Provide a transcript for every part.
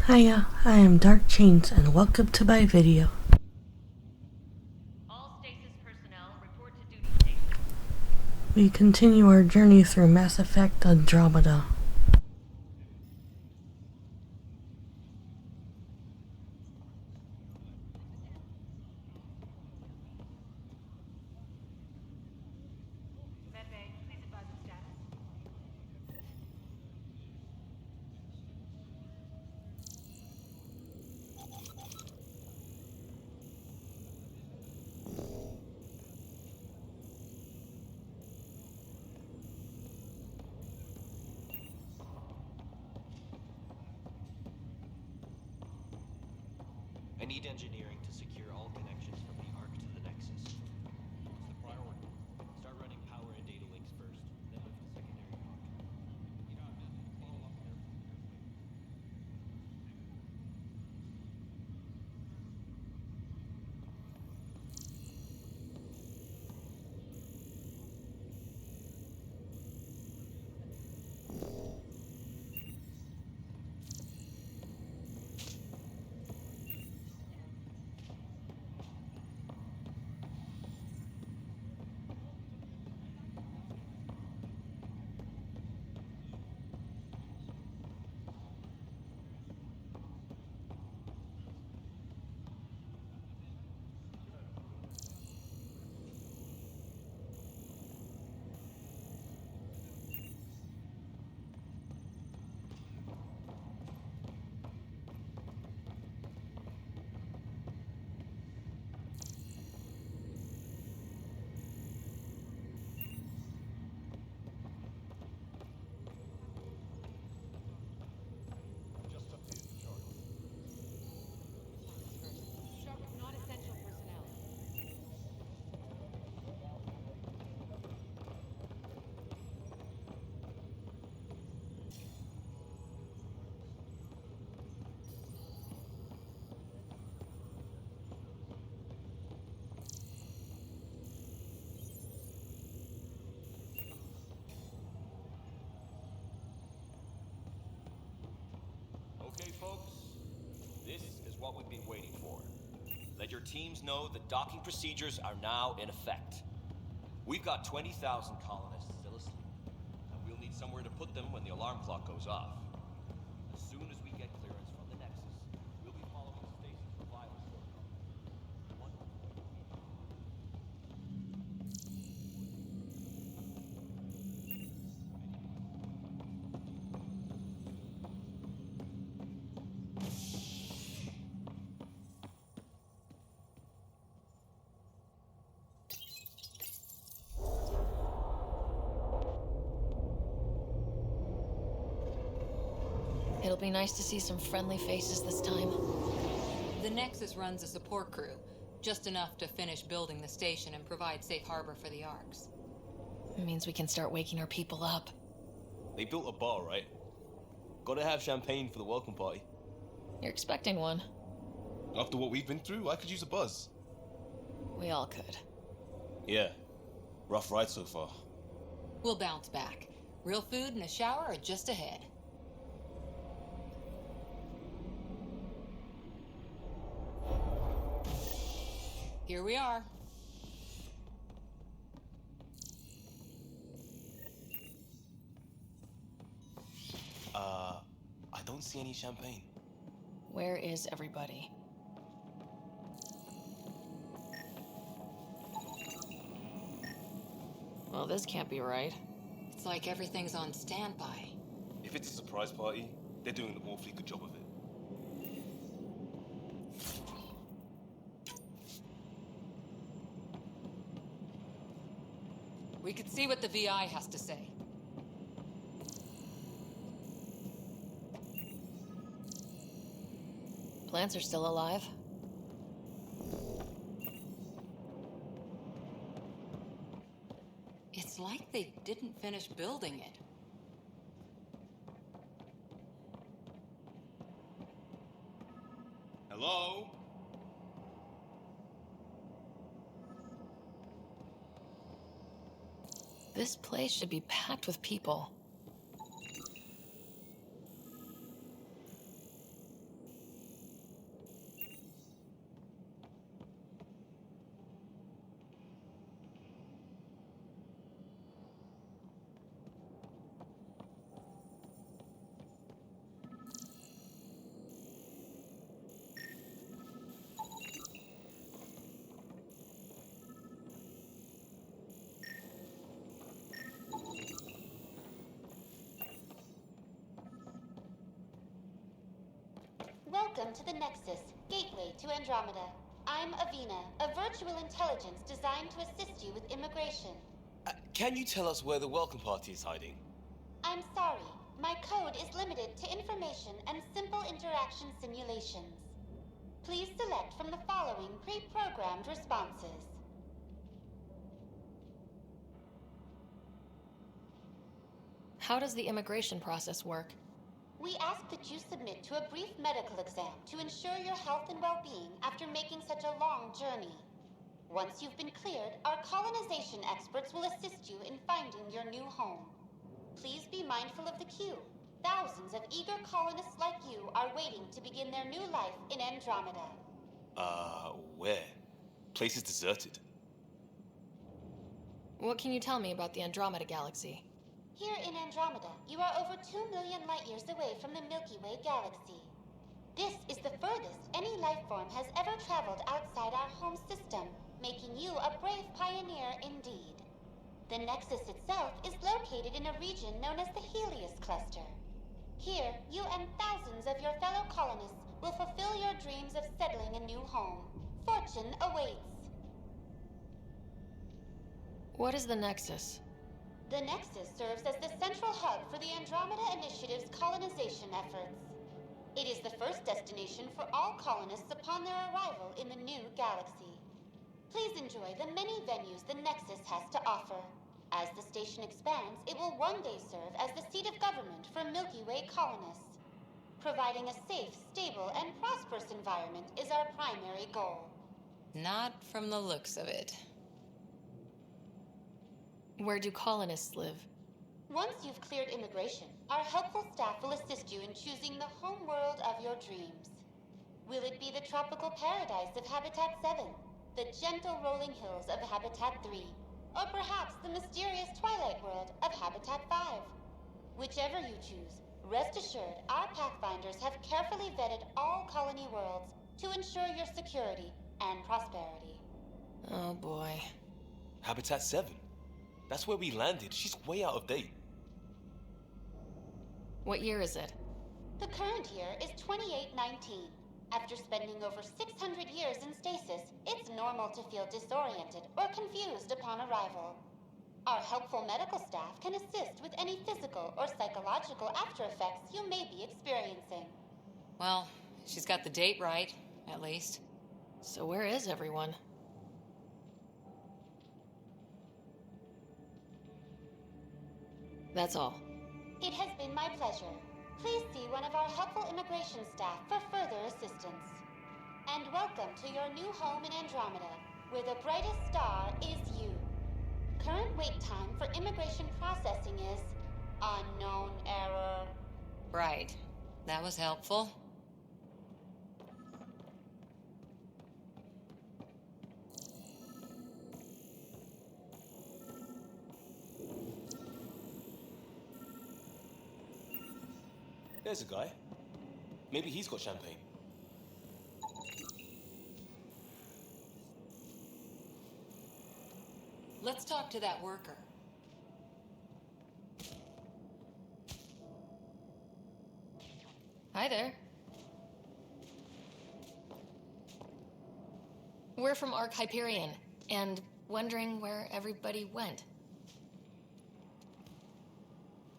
Hiya, I am Dark Chains and welcome to my video. All stasis personnel report to duty station. We continue our journey through Mass Effect Andromeda. Medbay, please advise of status. I need engineering to secure all connections from the Ark to the Nexus. What's the priority? Start running power and data links first, then move to secondary Ark. You know, follow up there. Shock of non-essential personnel. Okay, folks. This is what we've been waiting for. Let your teams know that docking procedures are now in effect. We've got 20,000 colonists still asleep, and we'll need somewhere to put them when the alarm clock goes off. As soon as we get clearance from the Nexus, we'll be following the station's revival protocol. It'll be nice to see some friendly faces this time. The Nexus runs a support crew, just enough to finish building the station and provide safe harbor for the Arks. It means we can start waking our people up. They built a bar, right? Gotta have champagne for the welcome party. You're expecting one. After what we've been through, I could use a buzz. We all could. Yeah. Rough ride so far. We'll bounce back. Real food and a shower are just ahead. Here we are. I don't see any champagne. Where is everybody? Well, this can't be right. It's like everything's on standby. If it's a surprise party, they're doing an awfully good job of it. We could see what the VI has to say. Plants are still alive. It's like they didn't finish building it. Hello? This place should be packed with people. Welcome to the Nexus, gateway to Andromeda. I'm Avina, a virtual intelligence designed to assist you with immigration. Can you tell us where the welcome party is hiding? I'm sorry, my code is limited to information and simple interaction simulations. Please select from the following pre-programmed responses. How does the immigration process work? We ask that you submit to a brief medical exam to ensure your health and well-being after making such a long journey. Once you've been cleared, our colonization experts will assist you in finding your new home. Please be mindful of the queue. Thousands of eager colonists like you are waiting to begin their new life in Andromeda. Where? Place is deserted. What can you tell me about the Andromeda galaxy? Here in Andromeda, you are over 2 million light-years away from the Milky Way galaxy. This is the furthest any life form has ever traveled outside our home system, making you a brave pioneer indeed. The Nexus itself is located in a region known as the Helios Cluster. Here, you and thousands of your fellow colonists will fulfill your dreams of settling a new home. Fortune awaits. What is the Nexus? The Nexus serves as the central hub for the Andromeda Initiative's colonization efforts. It is the first destination for all colonists upon their arrival in the new galaxy. Please enjoy the many venues the Nexus has to offer. As the station expands, it will one day serve as the seat of government for Milky Way colonists. Providing a safe, stable, and prosperous environment is our primary goal. Not from the looks of it. Where do colonists live? Once you've cleared immigration, our helpful staff will assist you in choosing the home world of your dreams. Will it be the tropical paradise of Habitat 7, the gentle rolling hills of Habitat 3, or perhaps the mysterious twilight world of Habitat 5? Whichever you choose, rest assured our Pathfinders have carefully vetted all colony worlds to ensure your security and prosperity. Oh boy. Habitat 7. That's where we landed. She's way out of date. What year is it? The current year is 2819. After spending over 600 years in stasis, it's normal to feel disoriented or confused upon arrival. Our helpful medical staff can assist with any physical or psychological after effects you may be experiencing. Well, she's got the date right, at least. So where is everyone? That's all. It has been my pleasure. Please see one of our helpful immigration staff for further assistance. And welcome to your new home in Andromeda, where the brightest star is you. Current wait time for immigration processing is unknown error. Right. That was helpful. There's a guy. Maybe he's got champagne. Let's talk to that worker. Hi there. We're from Ark Hyperion, and wondering where everybody went.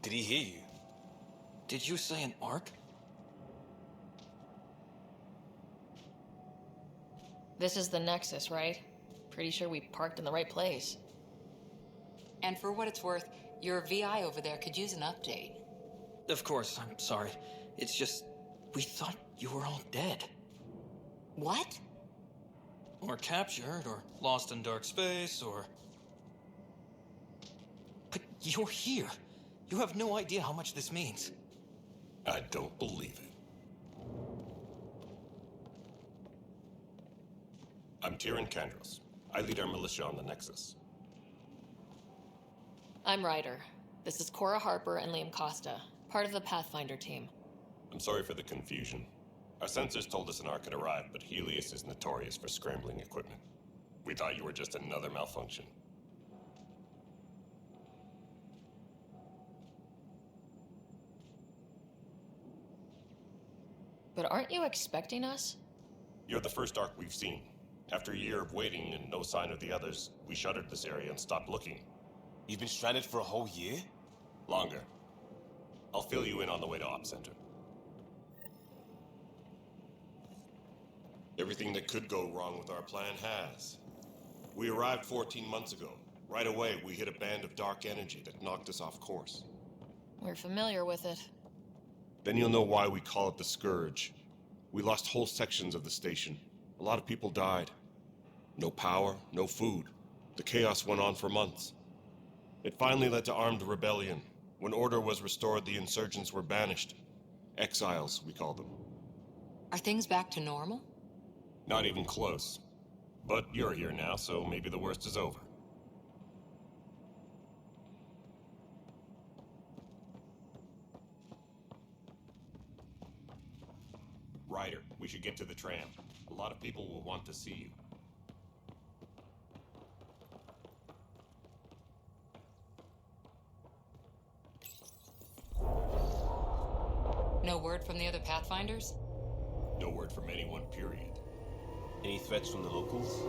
Did he hear you? Did you say an arc? This is the Nexus, right? Pretty sure we parked in the right place. And for what it's worth, your VI over there could use an update. Of course, I'm sorry. It's just, we thought you were all dead. What? Or captured, or lost in dark space, or... But you're here. You have no idea how much this means. I don't believe it. I'm Tyrion Kandros. I lead our militia on the Nexus. I'm Ryder. This is Cora Harper and Liam Costa, part of the Pathfinder team. I'm sorry for the confusion. Our sensors told us an Ark had arrived, but Helios is notorious for scrambling equipment. We thought you were just another malfunction. But aren't you expecting us? You're the first Ark we've seen. After a year of waiting and no sign of the others, we shuttered this area and stopped looking. You've been stranded for a whole year? Longer. I'll fill you in on the way to Op Center. Everything that could go wrong with our plan has. We arrived 14 months ago. Right away, we hit a band of dark energy that knocked us off course. We're familiar with it. Then you'll know why we call it the Scourge. We lost whole sections of the station. A lot of people died. No power, no food. The chaos went on for months. It finally led to armed rebellion. When order was restored, the insurgents were banished. Exiles, we call them. Are things back to normal? Not even close. But you're here now, so maybe the worst is over. Ryder, we should get to the tram. A lot of people will want to see you. No word from the other Pathfinders? No word from anyone, period. Any threats from the locals?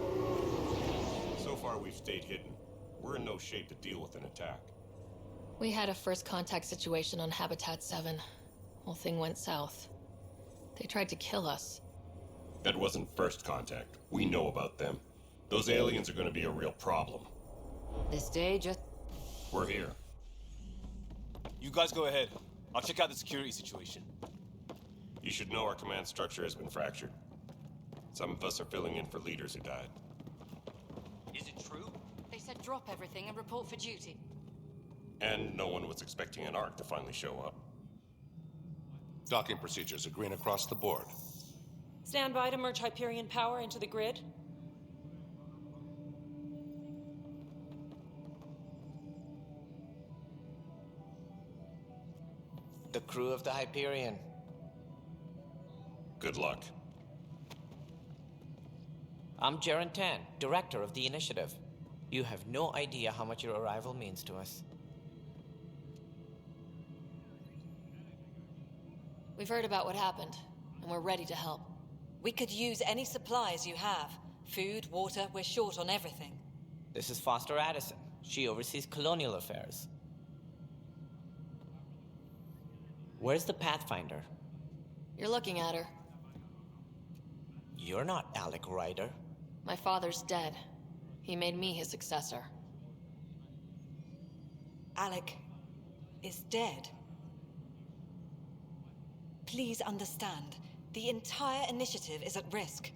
So far, we've stayed hidden. We're in no shape to deal with an attack. We had a first contact situation on Habitat 7. Whole thing went south. They tried to kill us. That wasn't first contact. We know about them. Those aliens are going to be a real problem. This day just... We're here. You guys go ahead. I'll check out the security situation. You should know our command structure has been fractured. Some of us are filling in for leaders who died. Is it true? They said drop everything and report for duty. And no one was expecting an Ark to finally show up. Docking procedures are green across the board. Stand by to merge Hyperion power into the grid. The crew of the Hyperion. Good luck. I'm Jaren Tan, director of the initiative. You have no idea how much your arrival means to us. We've heard about what happened, and we're ready to help. We could use any supplies you have. Food, water, we're short on everything. This is Foster Addison. She oversees colonial affairs. Where's the Pathfinder? You're looking at her. You're not Alec Ryder. My father's dead. He made me his successor. Alec is dead. Please understand, the entire initiative is at risk.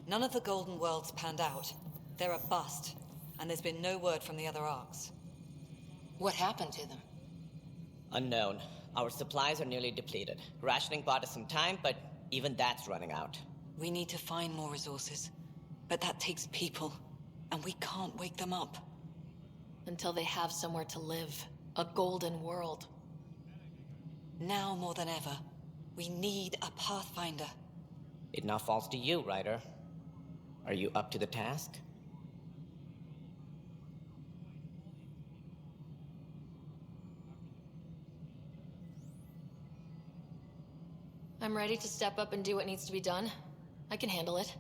None of the Golden Worlds panned out. They're a bust, and there's been no word from the other Arks. What happened to them? Unknown. Our supplies are nearly depleted. Rationing bought us some time, but even that's running out. We need to find more resources, but that takes people, and we can't wake them up. Until they have somewhere to live. A golden world. Now more than ever, we need a Pathfinder. It now falls to you, Ryder. Are you up to the task? I'm ready to step up and do what needs to be done. I can handle it.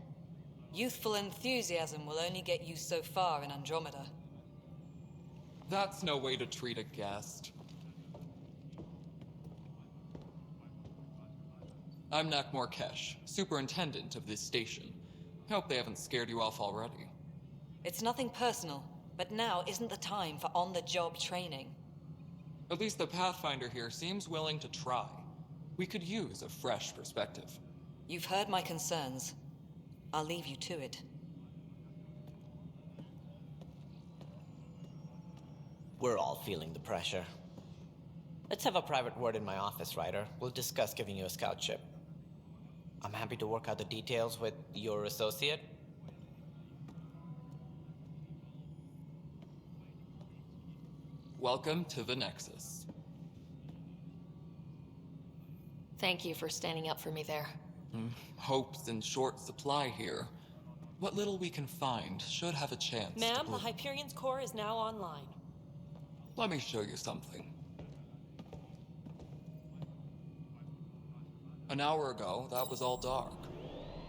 Youthful enthusiasm will only get you so far in Andromeda. That's no way to treat a guest. I'm Nak Morkesh, superintendent of this station. Hope they haven't scared you off already. It's nothing personal, but now isn't the time for on-the-job training. At least the Pathfinder here seems willing to try. We could use a fresh perspective. You've heard my concerns. I'll leave you to it. We're all feeling the pressure. Let's have a private word in my office, Ryder. We'll discuss giving you a scout ship. I'm happy to work out the details with your associate. Welcome to the Nexus. Thank you for standing up for me there. Hope's in short supply here. What little we can find should have a chance. Ma'am, the Hyperion's core is now online. Let me show you something. An hour ago, that was all dark.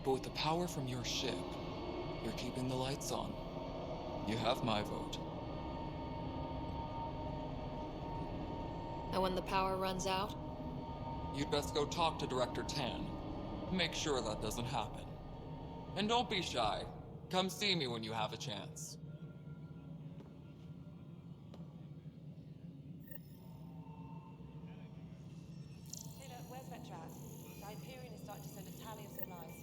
But with the power from your ship, you're keeping the lights on. You have my vote. And when the power runs out? You'd best go talk to Director Tan. Make sure that doesn't happen. And don't be shy. Come see me when you have a chance. Hey look, where's Vetrat? The Hyperion is starting to send a tally of supplies.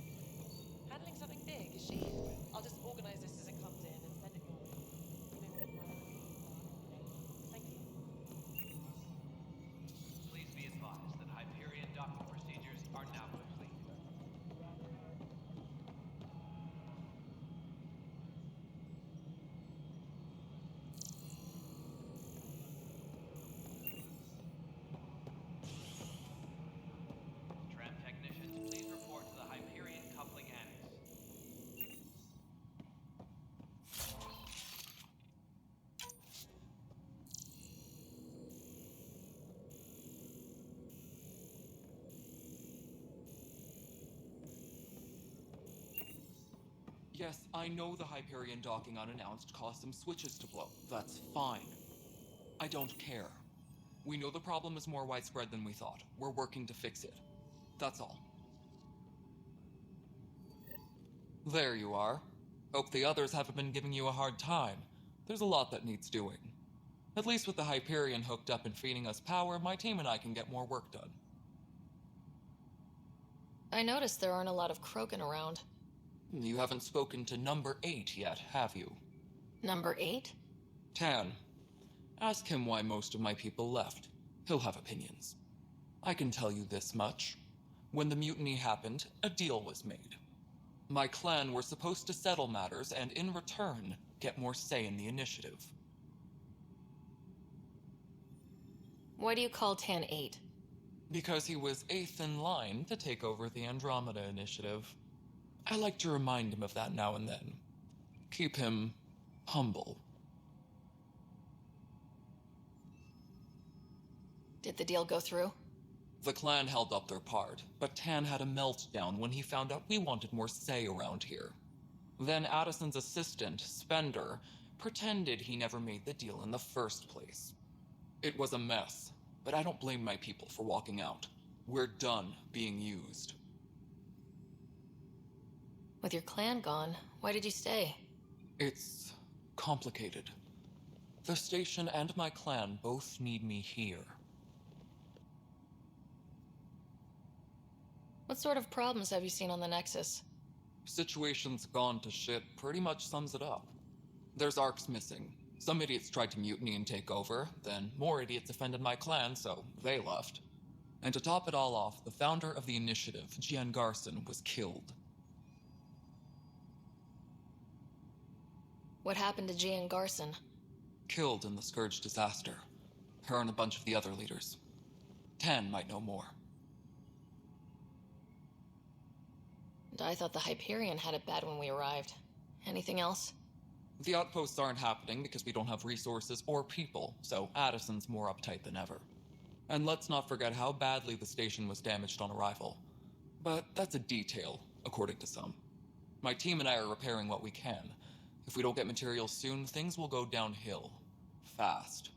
Handling something big, is she? I'll just organize this as it comes in and send it your way. You know what the priorities are. Thank you. Please be advised that Hyperion docking procedures are now complete. Tram technicians, please report to the Hyperion coupling annex. Yes, I know the Hyperion docking unannounced caused some switches to blow. That's fine. I don't care. We know the problem is more widespread than we thought. We're working to fix it. That's all. There you are. Hope the others haven't been giving you a hard time. There's a lot that needs doing. At least with the Hyperion hooked up and feeding us power, my team and I can get more work done. I noticed there aren't a lot of Krogan around. You haven't spoken to number 8 yet, have you? Number 8? Tan. Ask him why most of my people left. He'll have opinions. I can tell you this much. When the mutiny happened, a deal was made. My clan were supposed to settle matters and, in return, get more say in the initiative. Why do you call Tan 8? Because he was 8th in line to take over the Andromeda initiative. I like to remind him of that now and then. Keep him humble. Did the deal go through? The clan held up their part, but Tan had a meltdown when he found out we wanted more say around here. Then Addison's assistant, Spender, pretended he never made the deal in the first place. It was a mess, but I don't blame my people for walking out. We're done being used. With your clan gone, why did you stay? It's complicated. The station and my clan both need me here. What sort of problems have you seen on the Nexus? Situation's gone to shit pretty much sums it up. There's arcs missing. Some idiots tried to mutiny and take over, then more idiots offended my clan, so they left. And to top it all off, the founder of the initiative, Gian Garson, was killed. What happened to Gian Garson? Killed in the Scourge disaster. Her and a bunch of the other leaders. Tan might know more. And I thought the Hyperion had it bad when we arrived. Anything else? The outposts aren't happening because we don't have resources or people, so Addison's more uptight than ever. And let's not forget how badly the station was damaged on arrival. But that's a detail, according to some. My team and I are repairing what we can. If we don't get materials soon, things will go downhill. Fast.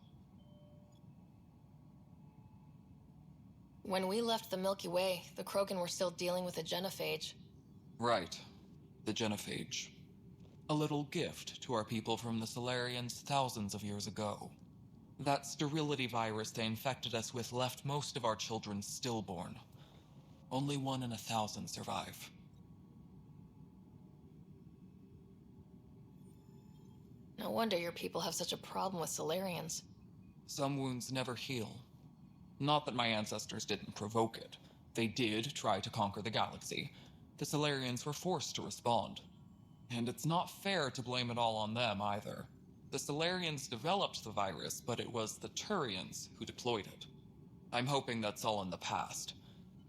When we left the Milky Way, the Krogan were still dealing with a genophage. Right. The genophage. A little gift to our people from the Solarians thousands of years ago. That sterility virus they infected us with left most of our children stillborn. Only 1 in 1,000 survive. No wonder your people have such a problem with Solarians. Some wounds never heal. Not that my ancestors didn't provoke it. They did try to conquer the galaxy. The Solarians were forced to respond. And it's not fair to blame it all on them either. The Solarians developed the virus, but it was the Turians who deployed it. I'm hoping that's all in the past.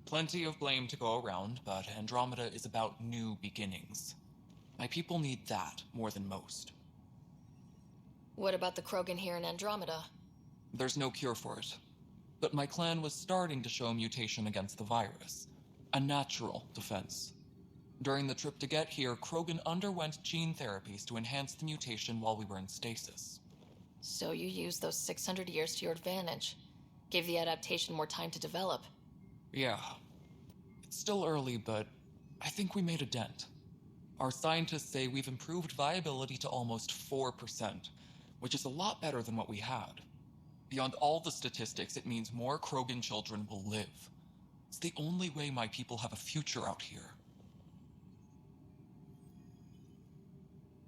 Plenty of blame to go around, but Andromeda is about new beginnings. My people need that more than most. What about the Krogan here in Andromeda? There's no cure for it. But my clan was starting to show mutation against the virus. A natural defense. During the trip to get here, Krogan underwent gene therapies to enhance the mutation while we were in stasis. So you used those 600 years to your advantage. Gave the adaptation more time to develop. Yeah. It's still early, but I think we made a dent. Our scientists say we've improved viability to almost 4%, which is a lot better than what we had. Beyond all the statistics, it means more Krogan children will live. It's the only way my people have a future out here.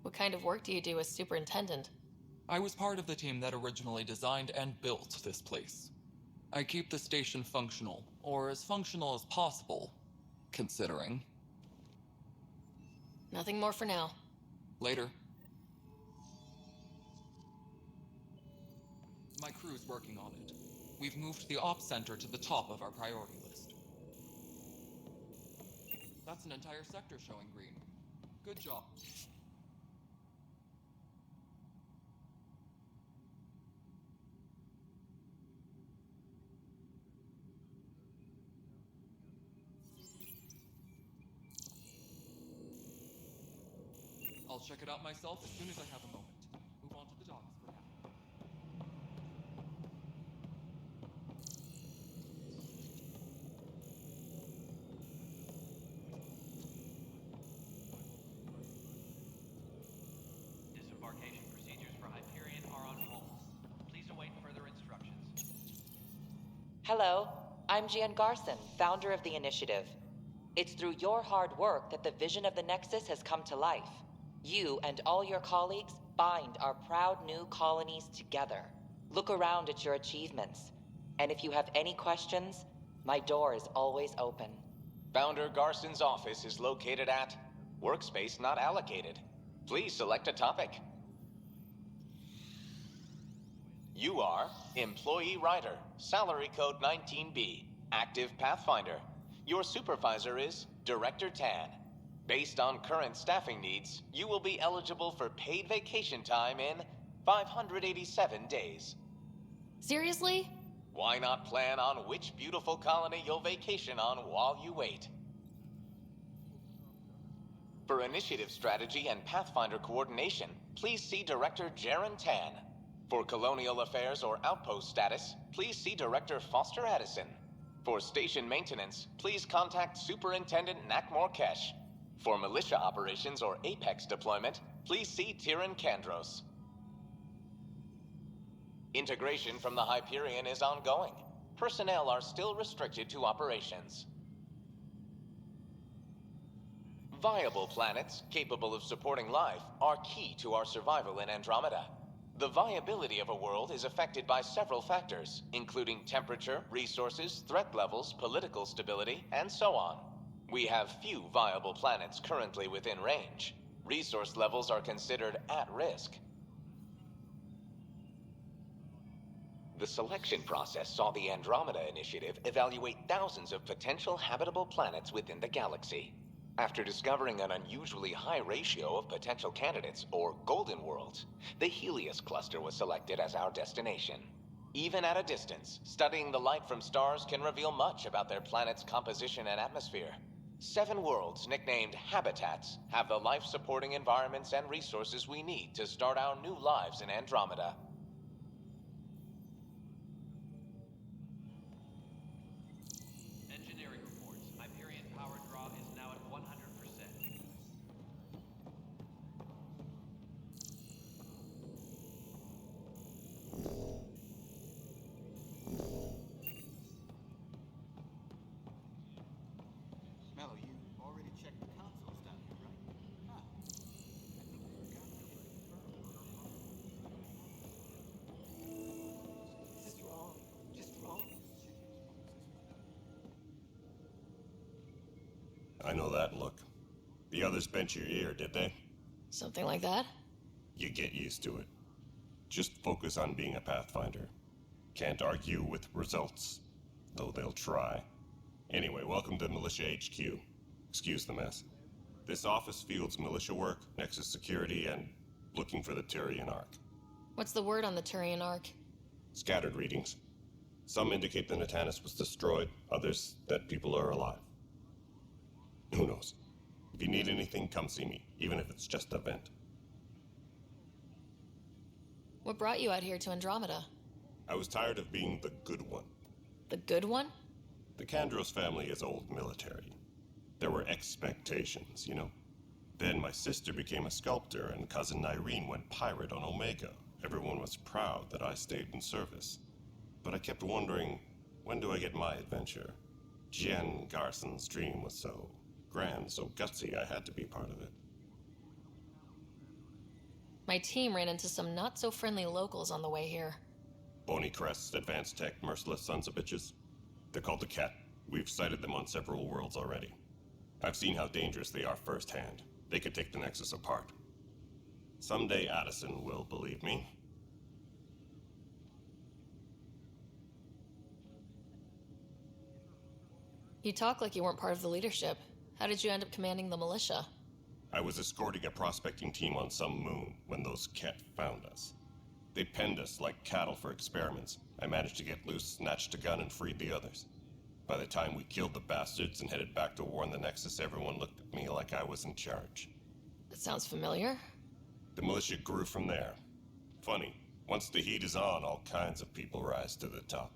What kind of work do you do as superintendent? I was part of the team that originally designed and built this place. I keep the station functional, or as functional as possible, considering. Nothing more for now. Later. My crew's working on it. We've moved the ops center to the top of our priority list. That's an entire sector showing green. Good job. I'll check it out myself as soon as I have a moment. Move on to the docks for now. Disembarkation procedures for Hyperion are on hold. Please await further instructions. Hello, I'm Jan Garson, founder of the initiative. It's through your hard work that the vision of the Nexus has come to life. You and all your colleagues bind our proud new colonies together. Look around at your achievements. And if you have any questions, my door is always open. Founder Garson's office is located at Workspace Not Allocated. Please select a topic. You are Employee Writer, Salary Code 19B, Active Pathfinder. Your supervisor is Director Tan. Based on current staffing needs, you will be eligible for paid vacation time in 587 days. Seriously? Why not plan on which beautiful colony you'll vacation on while you wait? For initiative strategy and Pathfinder coordination, please see Director Jaren Tan. For colonial affairs or outpost status, please see Director Foster Addison. For station maintenance, please contact Superintendent Nakmor Kesh. For militia operations or Apex deployment, please see Tyran Kandros. Integration from the Hyperion is ongoing. Personnel are still restricted to operations. Viable planets capable of supporting life are key to our survival in Andromeda. The viability of a world is affected by several factors, including temperature, resources, threat levels, political stability, and so on. We have few viable planets currently within range. Resource levels are considered at risk. The selection process saw the Andromeda Initiative evaluate thousands of potential habitable planets within the galaxy. After discovering an unusually high ratio of potential candidates, or golden worlds, the Helios cluster was selected as our destination. Even at a distance, studying the light from stars can reveal much about their planet's composition and atmosphere. 7 worlds, nicknamed habitats, have the life-supporting environments and resources we need to start our new lives in Andromeda. Engineering reports. Hyperion power draw is now at 100%. Mello, you already checked the consoles down here, right? Huh. I think you forgot to Just wrong. Just wrong. I know that look. The others bent your ear, did they? Something like that? You get used to it. Just focus on being a Pathfinder. Can't argue with results, though they'll try. Anyway, welcome to Militia HQ. Excuse the mess. This office fields militia work, Nexus security, and looking for the Turian Ark. What's the word on the Turian Ark? Scattered readings. Some indicate the Natanus was destroyed, others that people are alive. Who knows? If you need anything, come see me, even if it's just a vent. What brought you out here to Andromeda? I was tired of being the good one. The good one? The Kandros family is old military. There were expectations, you know? Then my sister became a sculptor and cousin Irene went pirate on Omega. Everyone was proud that I stayed in service. But I kept wondering, when do I get my adventure? Jen Garson's dream was so grand, so gutsy, I had to be part of it. My team ran into some not-so-friendly locals on the way here. Bony crests, advanced tech, merciless sons of bitches. They're called the Cat. We've sighted them on several worlds already. I've seen how dangerous they are firsthand. They could take the Nexus apart. Someday Addison will believe me. You talk like you weren't part of the leadership. How did you end up commanding the militia? I was escorting a prospecting team on some moon when those Cat found us. They penned us like cattle for experiments. I managed to get loose, snatched a gun, and freed the others. By the time we killed the bastards and headed back to warn the Nexus, everyone looked at me like I was in charge. That sounds familiar. The militia grew from there. Funny, once the heat is on, all kinds of people rise to the top.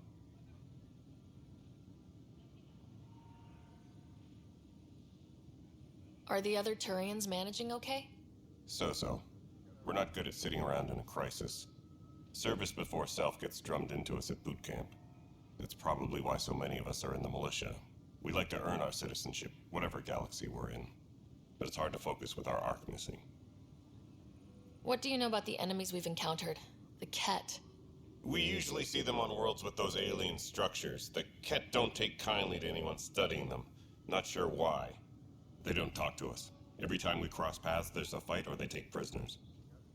Are the other Turians managing okay? So-so. We're not good at sitting around in a crisis. Service before self gets drummed into us at boot camp. That's probably why so many of us are in the militia. We like to earn our citizenship, whatever galaxy we're in. But it's hard to focus with our arc missing. What do you know about the enemies we've encountered? The Ket. We usually see them on worlds with those alien structures. The Ket don't take kindly to anyone studying them. Not sure why. They don't talk to us. Every time we cross paths, there's a fight or they take prisoners.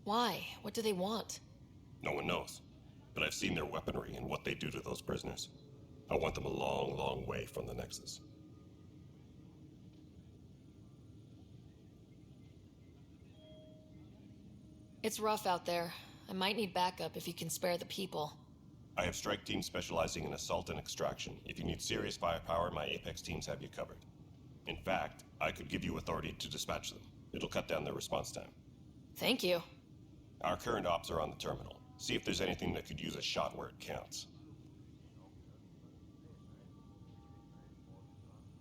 Why? What do they want? No one knows. But I've seen their weaponry and what they do to those prisoners. I want them a long, long way from the Nexus. It's rough out there. I might need backup if you can spare the people. I have strike teams specializing in assault and extraction. If you need serious firepower, my Apex teams have you covered. In fact, I could give you authority to dispatch them. It'll cut down their response time. Thank you. Our current ops are on the terminal. See if there's anything that could use a shot where it counts.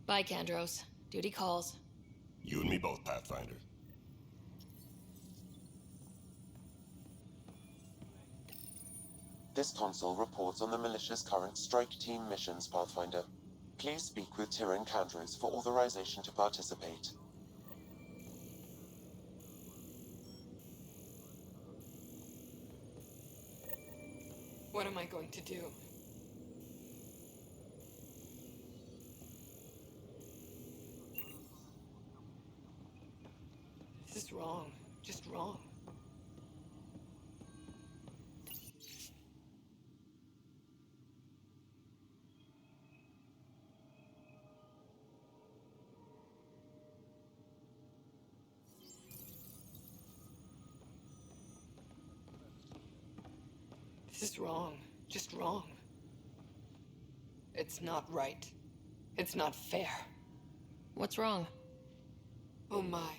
Bye, Kandros. Duty calls. You and me both, Pathfinder. This console reports on the militia's current strike team missions, Pathfinder. Please speak with Tyrion Kandros for authorization to participate. What am I going to do? This is wrong. Just wrong. This is wrong. Just wrong. It's not right. It's not fair. What's wrong? Oh my,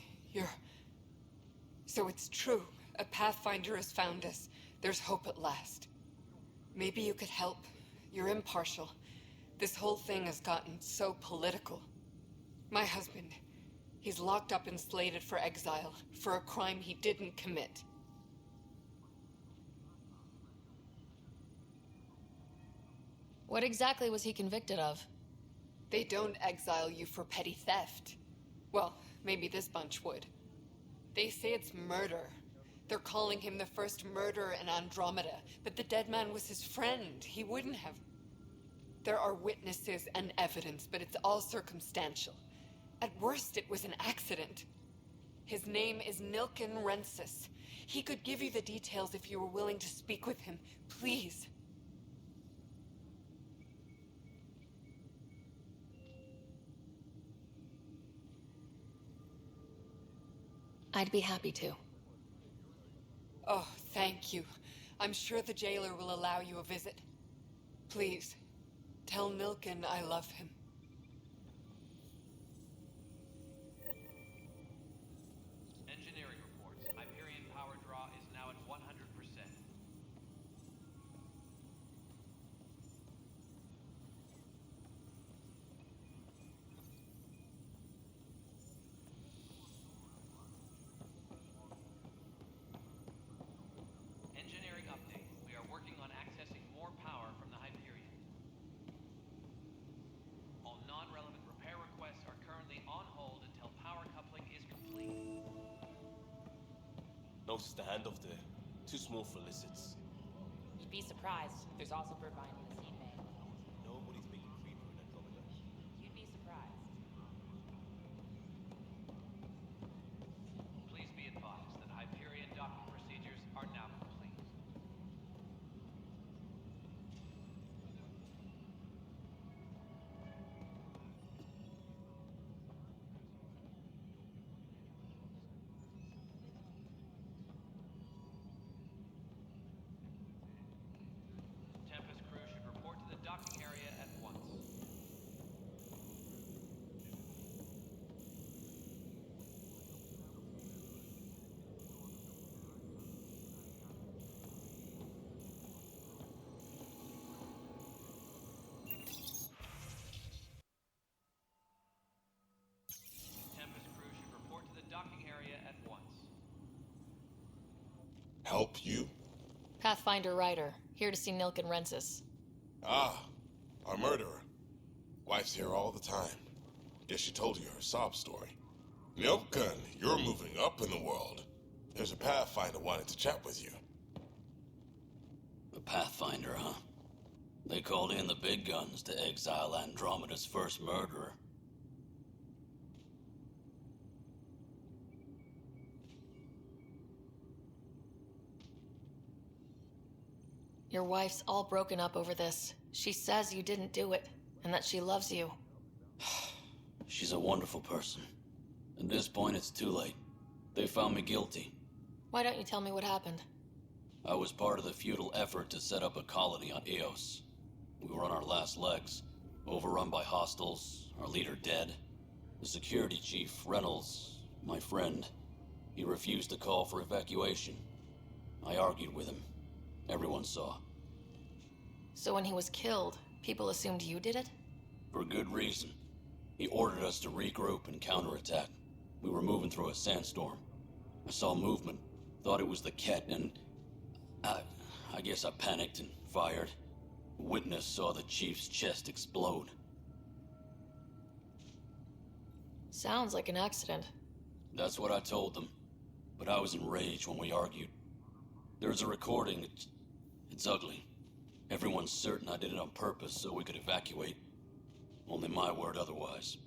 So it's true. A Pathfinder has found us. There's hope at last. Maybe you could help. You're impartial. This whole thing has gotten so political. My husband, he's locked up and slated for exile for a crime he didn't commit. What exactly was he convicted of? They don't exile you for petty theft. Well, maybe this bunch would. They say it's murder. They're calling him the first murderer in Andromeda, but the dead man was his friend. He wouldn't have. There are witnesses and evidence, but it's all circumstantial. At worst, it was an accident. His name is Nilken Rensis. He could give you the details if you were willing to speak with him. Please. I'd be happy to. Oh, thank you. I'm sure the jailer will allow you a visit. Please, tell Nilken I love him. Notice the handoff there. Too small for lizards. You'd be surprised. There's also Burbine in the scene bay. Nobody's making creeper in Andromeda. You'd be surprised. Please be advised that Hyperion docking procedures are now complete. Tempest crew should report to the docking area at once. Tempest crew should report to the docking area at once. Help you? Pathfinder Ryder, here to see Nilk and Rensis. Ah, our murderer. Wife's here all the time. Guess she told you her sob story. Nilken, you're moving up in the world. There's a Pathfinder wanting to chat with you. The Pathfinder, huh? They called in the big guns to exile Andromeda's first murderer. Your wife's all broken up over this. She says you didn't do it, and that she loves you. She's a wonderful person. At this point, it's too late. They found me guilty. Why don't you tell me what happened? I was part of the futile effort to set up a colony on Eos. We were on our last legs, overrun by hostiles, our leader dead. The security chief, Reynolds, my friend, he refused to call for evacuation. I argued with him. Everyone saw. So when he was killed, people assumed you did it? For good reason. He ordered us to regroup and counterattack. We were moving through a sandstorm. I saw movement, thought it was the Ket, and I guess I panicked and fired. A witness saw the chief's chest explode. Sounds like an accident. That's what I told them. But I was enraged when we argued. There's a recording. It's ugly. Everyone's certain I did it on purpose so we could evacuate. Only my word otherwise.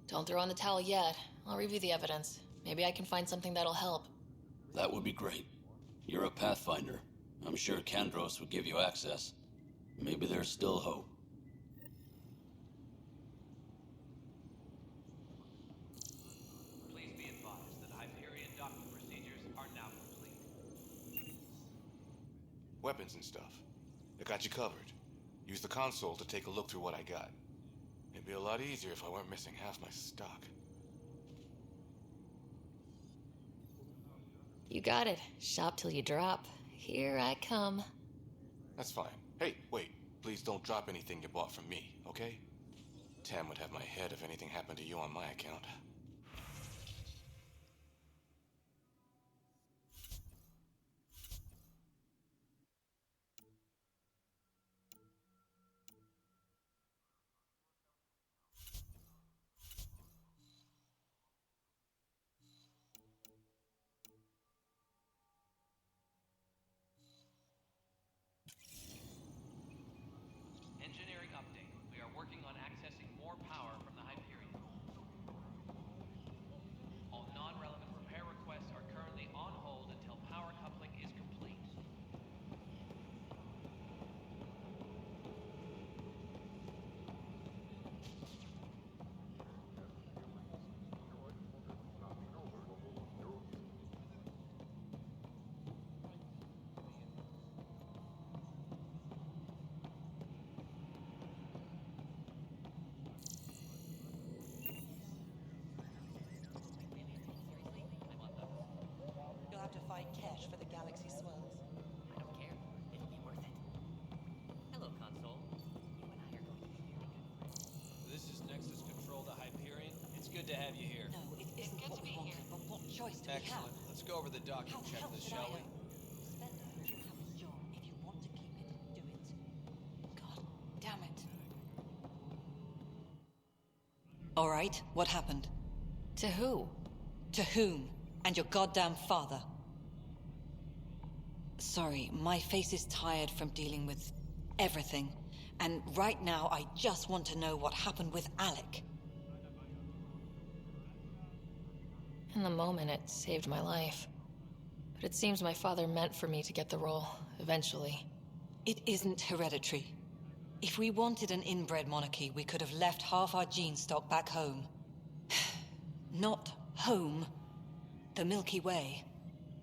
Don't throw in the towel yet. I'll review the evidence. Maybe I can find something that'll help. That would be great. You're a Pathfinder. I'm sure Kandros would give you access. Maybe there's still hope. Please be advised that Hyperion docking procedures are now complete. Weapons and stuff. I got you covered. Use the console to take a look through what I got. It'd be a lot easier if I weren't missing half my stock. You got it. Shop till you drop. Here I come. That's fine. Hey, wait. Please don't drop anything you bought from me, okay? Tam would have my head if anything happened to you on my account. Engineering update. We are working on accessing more power from the Hyperion. All non-relevant repair requests are currently on hold until power coupling is complete. You'll have to find cash for the galaxy swells. I don't care. It'll be worth it. Hello, console. You and I are going to be very good friends. This is Nexus Control to Hyperion. It's good to have you here. No, it isn't what we wanted, but what choice do we have? Excellent. Let's go over the docking How the hell checklist, should I shall we? know? Spender, you have a job. If you want to keep it, do it. God damn it. All right, what happened? To who? To whom? And your goddamn father. Sorry, my face is tired from dealing with everything. And right now, I just want to know what happened with Alec. In the moment, it saved my life. But it seems my father meant for me to get the role, eventually. It isn't hereditary. If we wanted an inbred monarchy, we could have left half our gene stock back home. Not home. The Milky Way.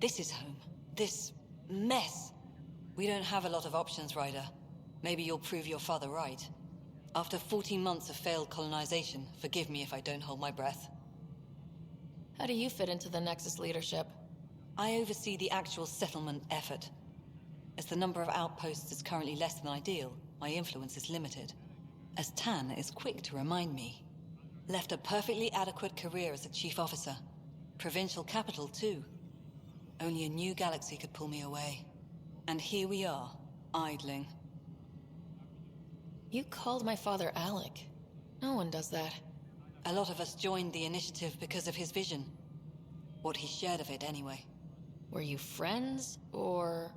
This is home. This mess. We don't have a lot of options, Ryder. Maybe you'll prove your father right. After 14 months of failed colonization, forgive me if I don't hold my breath. How do you fit into the Nexus leadership? I oversee the actual settlement effort. As the number of outposts is currently less than ideal, my influence is limited. As Tan is quick to remind me. Left a perfectly adequate career as a chief officer. Provincial capital, too. Only a new galaxy could pull me away. And here we are, idling. You called my father Alec. No one does that. A lot of us joined the initiative because of his vision. What he shared of it, anyway. Were you friends, or...?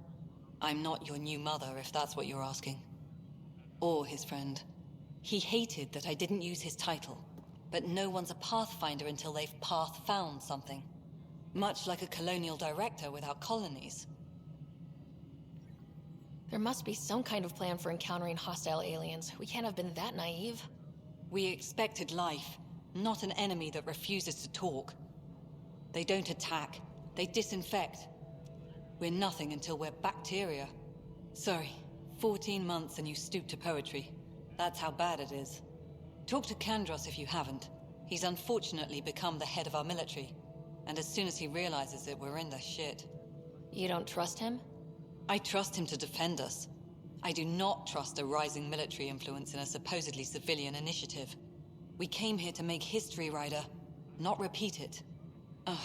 I'm not your new mother, if that's what you're asking. Or his friend. He hated that I didn't use his title. But no one's a pathfinder until they've path-found something. Much like a colonial director without colonies. There must be some kind of plan for encountering hostile aliens. We can't have been that naive. We expected life, not an enemy that refuses to talk. They don't attack, they disinfect. We're nothing until we're bacteria. Sorry, 14 months and you stoop to poetry. That's how bad it is. Talk to Kandros if you haven't. He's unfortunately become the head of our military. And as soon as he realizes it, we're in the shit. You don't trust him? I trust him to defend us. I do not trust a rising military influence in a supposedly civilian initiative. We came here to make history, Ryder, not repeat it. Ugh,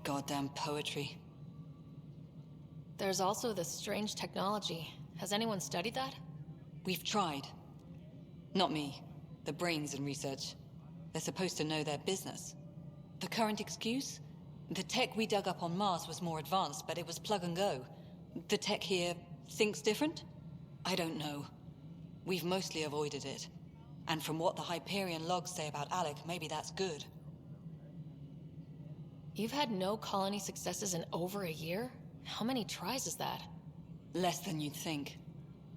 goddamn poetry. There's also this strange technology. Has anyone studied that? We've tried. Not me. The brains in research. They're supposed to know their business. The current excuse? The tech we dug up on Mars was more advanced, but it was plug and go. The tech here thinks different? I don't know. We've mostly avoided it. And from what the Hyperion logs say about Alec, maybe that's good. You've had no colony successes in over a year? How many tries is that? Less than you'd think.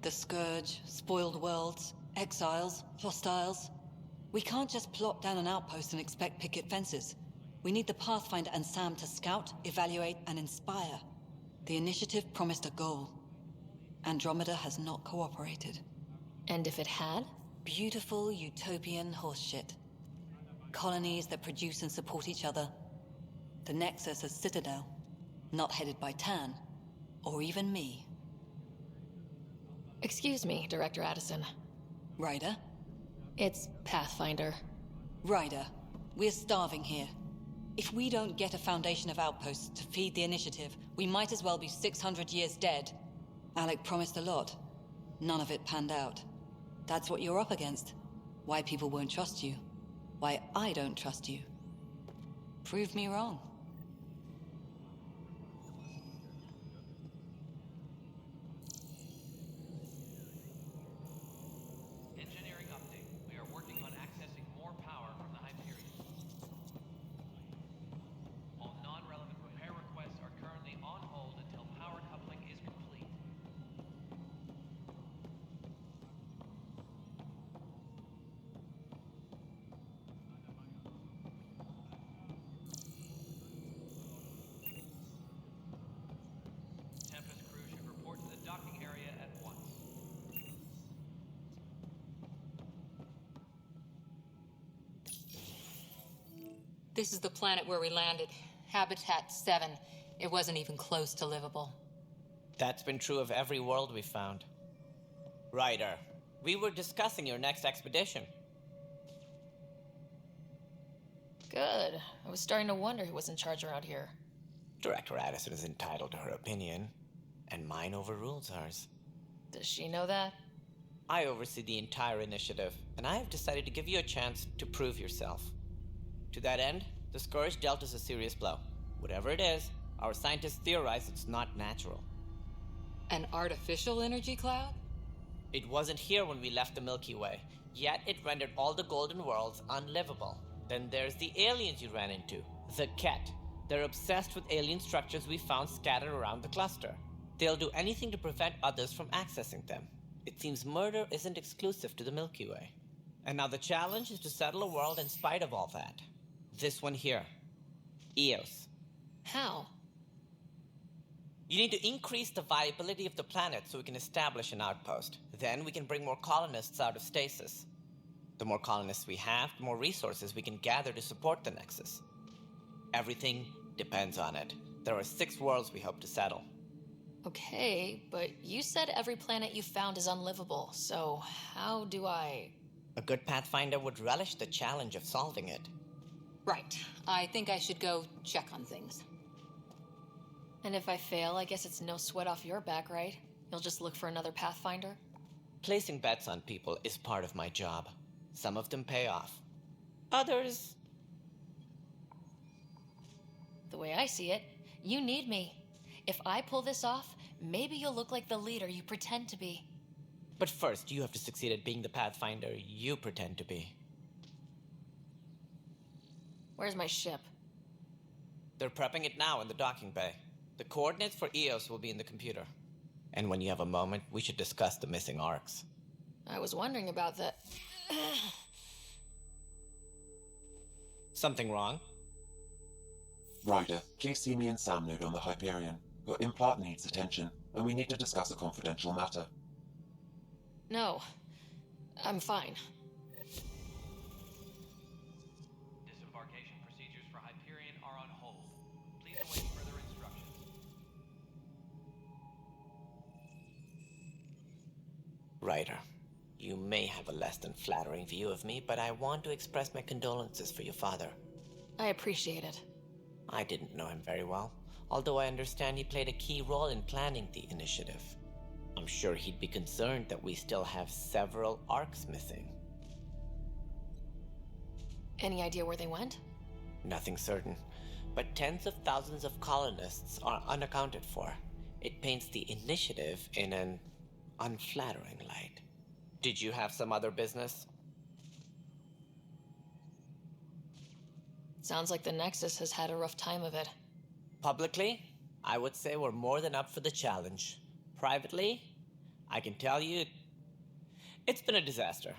The Scourge, spoiled worlds, exiles, hostiles. We can't just plop down an outpost and expect picket fences. We need the Pathfinder and Sam to scout, evaluate, and inspire. The initiative promised a goal. Andromeda has not cooperated. And if it had? Beautiful utopian horseshit. Colonies that produce and support each other. The Nexus as Citadel. Not headed by Tan. Or even me. Excuse me, Director Addison. Ryder? It's Pathfinder. Ryder, we're starving here. If we don't get a foundation of outposts to feed the initiative, we might as well be 600 years dead. Alec promised a lot. None of it panned out. That's what you're up against. Why people won't trust you. Why I don't trust you. Prove me wrong. Engineering update. We are working on accessing more power from the Hyperion. All non-relevant repair requests are currently on hold until power coupling is complete. Tempest crew should report to the docking area at once. This is the planet where we landed. Habitat 7. It wasn't even close to livable. That's been true of every world we found. Ryder, we were discussing your next expedition. Good. I was starting to wonder who was in charge around here. Director Addison is entitled to her opinion, and mine overrules hers. Does she know that? I oversee the entire initiative, and I have decided to give you a chance to prove yourself. To that end, the Scourge dealt us a serious blow. Whatever it is, our scientists theorize it's not natural. An artificial energy cloud? It wasn't here when we left the Milky Way, yet it rendered all the golden worlds unlivable. Then there's the aliens you ran into, the Ket. They're obsessed with alien structures we found scattered around the cluster. They'll do anything to prevent others from accessing them. It seems murder isn't exclusive to the Milky Way. And now the challenge is to settle a world in spite of all that. This one here. Eos. How? You need to increase the viability of the planet so we can establish an outpost. Then we can bring more colonists out of stasis. The more colonists we have, the more resources we can gather to support the Nexus. Everything depends on it. There are 6 worlds we hope to settle. Okay, but you said every planet you found is unlivable, so how do I... A good Pathfinder would relish the challenge of solving it. Right. I think I should go check on things. And if I fail, I guess it's no sweat off your back, right? You'll just look for another Pathfinder? Placing bets on people is part of my job. Some of them pay off. Others... The way I see it, you need me. If I pull this off, maybe you'll look like the leader you pretend to be. But first, you have to succeed at being the Pathfinder you pretend to be. Where's my ship? They're prepping it now in the docking bay. The coordinates for Eos will be in the computer. And when you have a moment, we should discuss the missing arcs. I was wondering about that. Something wrong? Ryder, please see me and Sam Node on the Hyperion. Your implant needs attention, and we need to discuss a confidential matter. No, I'm fine. Disembarkation procedures for Hyperion are on hold. Please await further instructions. Ryder, you may have a less than flattering view of me, but I want to express my condolences for your father. I appreciate it. I didn't know him very well, although I understand he played a key role in planning the initiative. I'm sure he'd be concerned that we still have several arcs missing. Any idea where they went? Nothing certain, but tens of thousands of colonists are unaccounted for. It paints the initiative in an unflattering light. Did you have some other business? Sounds like the Nexus has had a rough time of it. Publicly, I would say we're more than up for the challenge. Privately, I can tell you, it's been a disaster.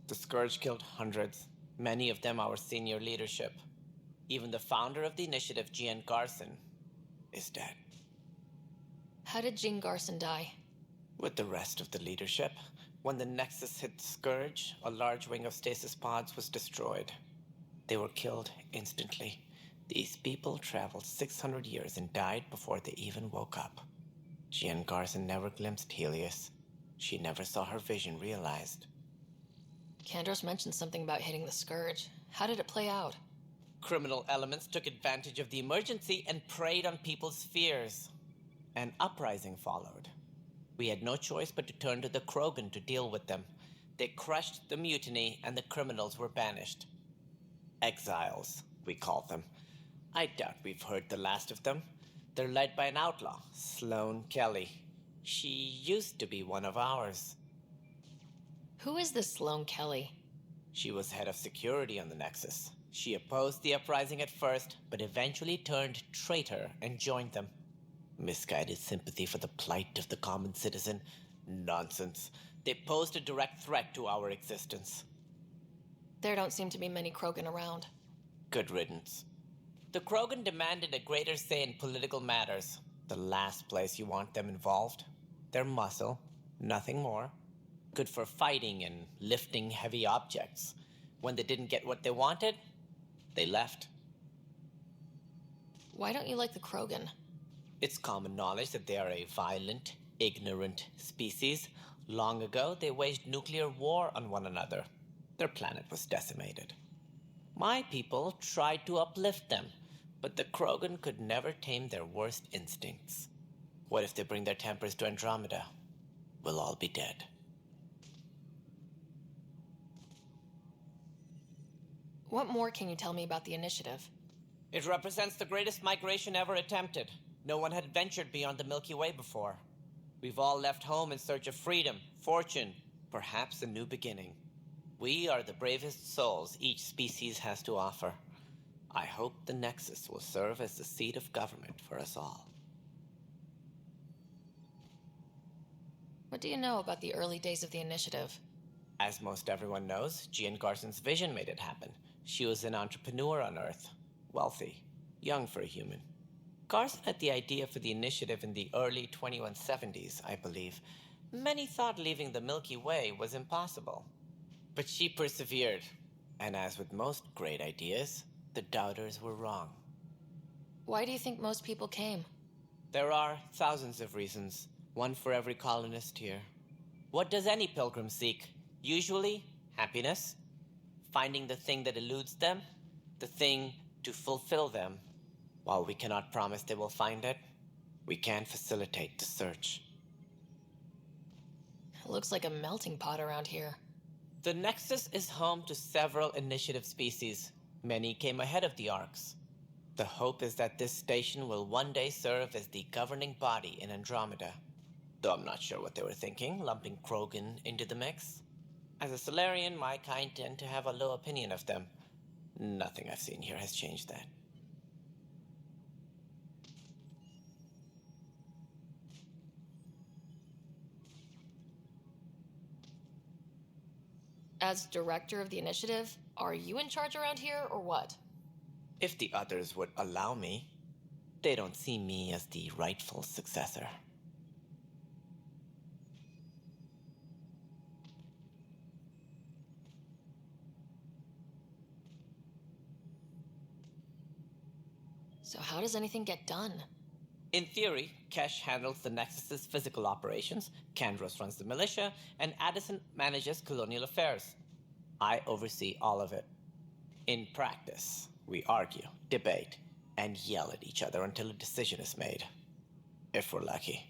The Scourge killed hundreds, many of them our senior leadership. Even the founder of the initiative, Gian Garson, is dead. How did Jean Garson die? With the rest of the leadership, when the Nexus hit Scourge, a large wing of stasis pods was destroyed. They were killed instantly. These people traveled 600 years and died before they even woke up. Gian Garson never glimpsed Helios. She never saw her vision realized. Kandros mentioned something about hitting the Scourge. How did it play out? Criminal elements took advantage of the emergency and preyed on people's fears. An uprising followed. We had no choice but to turn to the Krogan to deal with them. They crushed the mutiny and the criminals were banished. Exiles, we call them. I doubt we've heard the last of them. They're led by an outlaw, Sloane Kelly. She used to be one of ours. Who is this Sloane Kelly? She was head of security on the Nexus. She opposed the uprising at first, but eventually turned traitor and joined them. Misguided sympathy for the plight of the common citizen? Nonsense. They posed a direct threat to our existence. There don't seem to be many Krogan around. Good riddance. The Krogan demanded a greater say in political matters. The last place you want them involved. Their muscle, nothing more. Good for fighting and lifting heavy objects. When they didn't get what they wanted, they left. Why don't you like the Krogan? It's common knowledge that they are a violent, ignorant species. Long ago, they waged nuclear war on one another. Their planet was decimated. My people tried to uplift them, but the Krogan could never tame their worst instincts. What if they bring their tempers to Andromeda? We'll all be dead. What more can you tell me about the initiative? It represents the greatest migration ever attempted. No one had ventured beyond the Milky Way before. We've all left home in search of freedom, fortune, perhaps a new beginning. We are the bravest souls each species has to offer. I hope the Nexus will serve as the seat of government for us all. What do you know about the early days of the initiative? As most everyone knows, Gian Garson's vision made it happen. She was an entrepreneur on Earth, wealthy, young for a human. Garson had the idea for the initiative in the early 2170s, I believe. Many thought leaving the Milky Way was impossible. But she persevered, and as with most great ideas, the doubters were wrong. Why do you think most people came? There are thousands of reasons, one for every colonist here. What does any pilgrim seek? Usually, happiness, finding the thing that eludes them, the thing to fulfill them. While we cannot promise they will find it, we can facilitate the search. It looks like a melting pot around here. The Nexus is home to several initiative species. Many came ahead of the Arks. The hope is that this station will one day serve as the governing body in Andromeda. Though I'm not sure what they were thinking, lumping Krogan into the mix. As a Solarian, my kind tend to have a low opinion of them. Nothing I've seen here has changed that. As director of the initiative, are you in charge around here, or what? If the others would allow me, they don't see me as the rightful successor. So how does anything get done? In theory, Kesh handles the Nexus's physical operations, Kandros runs the militia, and Addison manages colonial affairs. I oversee all of it. In practice, we argue, debate, and yell at each other until a decision is made. If we're lucky.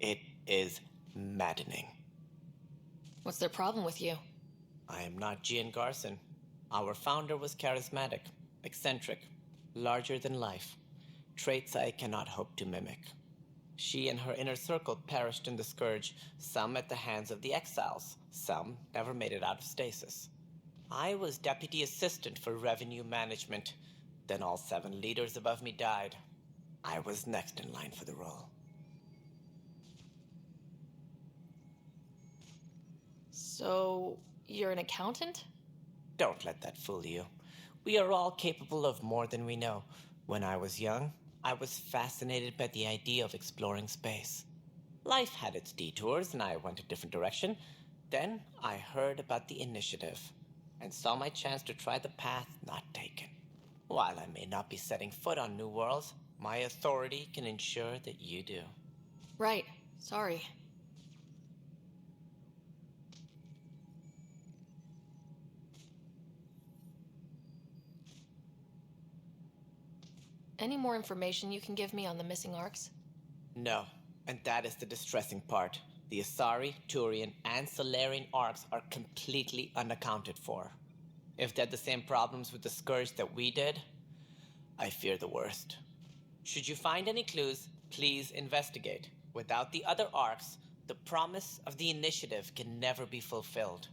It is maddening. What's their problem with you? I am not Gian Garson. Our founder was charismatic, eccentric, larger than life. Traits I cannot hope to mimic. She and her inner circle perished in the Scourge, some at the hands of the Exiles, some never made it out of stasis. I was deputy assistant for revenue management. Then all 7 leaders above me died. I was next in line for the role. So, you're an accountant? Don't let that fool you. We are all capable of more than we know. When I was young, I was fascinated by the idea of exploring space. Life had its detours, and I went a different direction. Then I heard about the initiative, and saw my chance to try the path not taken. While I may not be setting foot on new worlds, my authority can ensure that you do. Right. Sorry. Any more information you can give me on the missing Arks? No, and that is the distressing part. The Asari, Turian, and Solarian Arks are completely unaccounted for. If they had the same problems with the Scourge that we did, I fear the worst. Should you find any clues, please investigate. Without the other Arks, the promise of the initiative can never be fulfilled.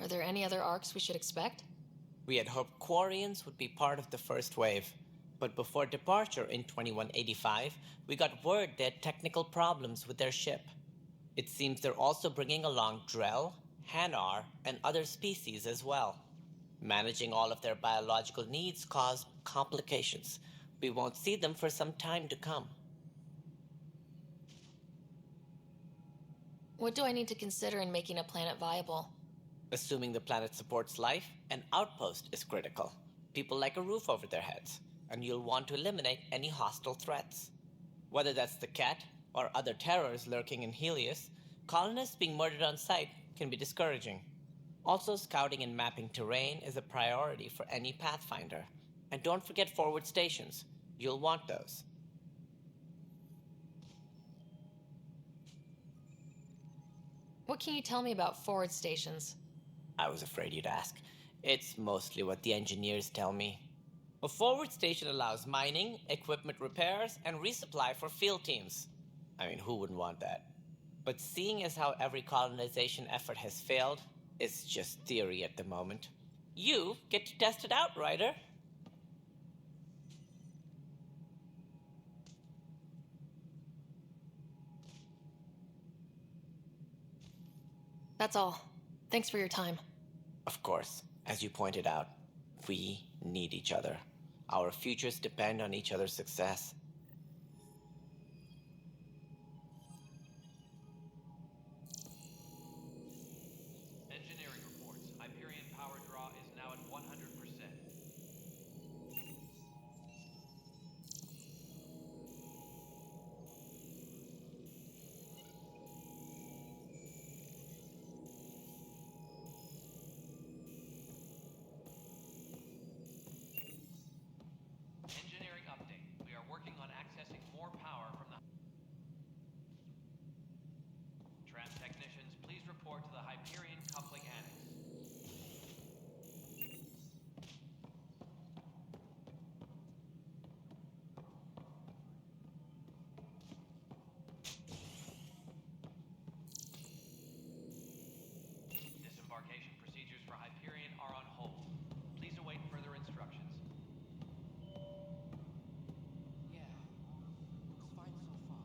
Are there any other Arks we should expect? We had hoped Quarians would be part of the first wave, but before departure in 2185, we got word they had technical problems with their ship. It seems they're also bringing along Drell, Hanar, and other species as well. Managing all of their biological needs caused complications. We won't see them for some time to come. What do I need to consider in making a planet viable? Assuming the planet supports life, an outpost is critical. People like a roof over their heads, and you'll want to eliminate any hostile threats. Whether that's the cat or other terrors lurking in Helios, colonists being murdered on sight can be discouraging. Also, scouting and mapping terrain is a priority for any Pathfinder. And don't forget forward stations. You'll want those. What can you tell me about forward stations? I was afraid you'd ask. It's mostly what the engineers tell me. A forward station allows mining, equipment repairs, and resupply for field teams. I mean, who wouldn't want that? But seeing as how every colonization effort has failed, it's just theory at the moment. You get to test it out, Ryder. That's all. Thanks for your time. Of course, as you pointed out, we need each other. Our futures depend on each other's success. Engineering reports. Hyperion power draw is now at 100%. Engineering update. We are working on accessing more power from the... Tram technicians, please report to the Hyperion coupling annex. Disembarkation procedures for Hyperion are on hold. Please await further instructions. Yeah, looks fine so far.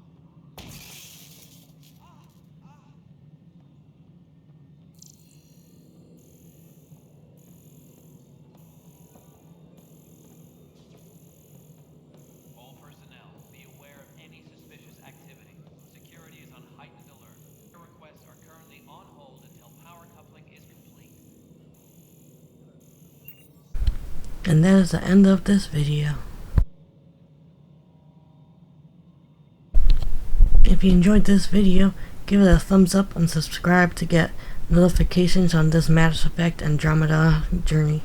All personnel, be aware of any suspicious activity. Security is on heightened alert. Your requests are currently on hold until power coupling is complete. And that is the end of this video. If you enjoyed this video, give it a thumbs up and subscribe to get notifications on this Mass Effect Andromeda journey.